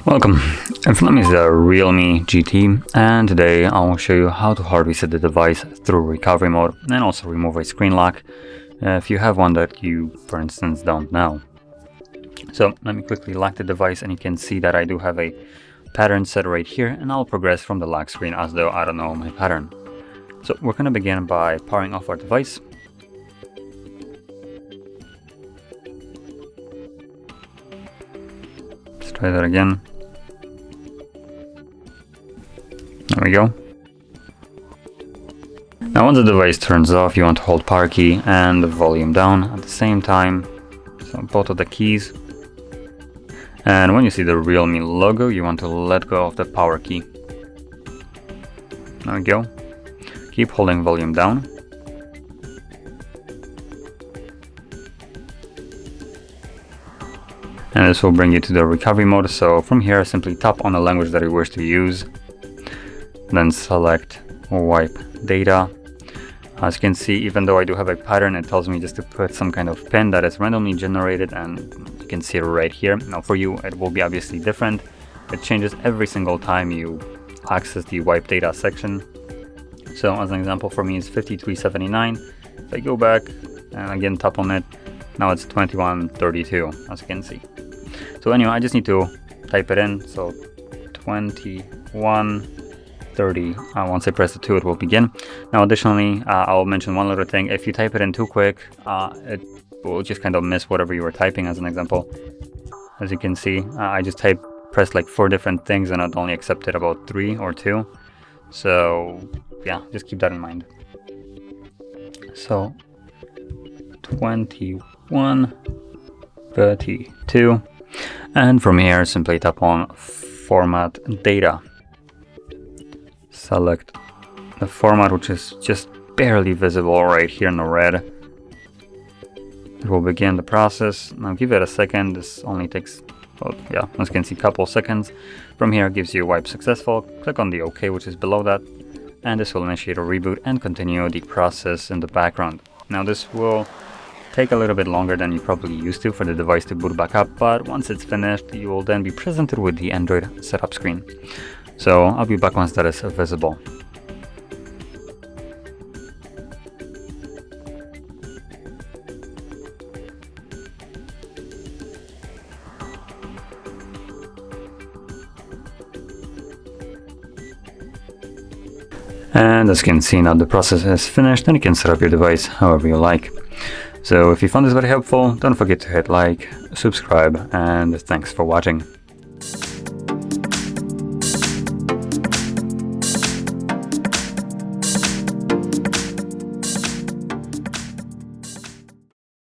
Welcome, in front of me is the REALME GT, and today I will show you how to hard reset the device through recovery mode and also remove a screen lock if you have one that you, for instance, don't know. So let me quickly lock the device, and you can see that I do have a pattern set right here, and I'll progress from the lock screen as though I don't know my pattern. So we're going to begin by powering off our device. Let's try that again. There we go. Now once the device turns off, you want to hold power key and the volume down at the same time, so both of the keys. And when you see the REALME logo, you want to let go of the power key. There we go. Keep holding volume down. And this will bring you to the recovery mode. So from here, simply tap on the language that you wish to use. Then select wipe data. As you can see, even though I do have a pattern, it tells me just to put some kind of pin that is randomly generated, and you can see it right here. Now for you, it will be obviously different. It changes every single time you access the wipe data section. So as an example, for me it's 5379. If I go back and again tap on it, now it's 2132, as you can see. So anyway, I just need to type it in. So 2130. Once I press the 2, it will begin. Now additionally, I'll mention one little thing. If you type it in too quick, it will just kind of miss whatever you were typing. As an example, as you can see, I just pressed like 4 different things and it only accepted about 3 or 2. So yeah, just keep that in mind. So 2132, and from here simply tap on format data. Select the format, which is just barely visible right here in the red. It will begin the process. Now give it a second. This only takes, well, yeah, as you can see, a couple seconds. From here, it gives you wipe successful. Click on the OK, which is below that, and this will initiate a reboot and continue the process in the background. Now this will take a little bit longer than you probably used to for the device to boot back up, but once it's finished, you will then be presented with the Android setup screen. So I'll be back once that is visible. And as you can see, now the process is finished and you can set up your device however you like. So if you found this very helpful, don't forget to hit like, subscribe, and thanks for watching.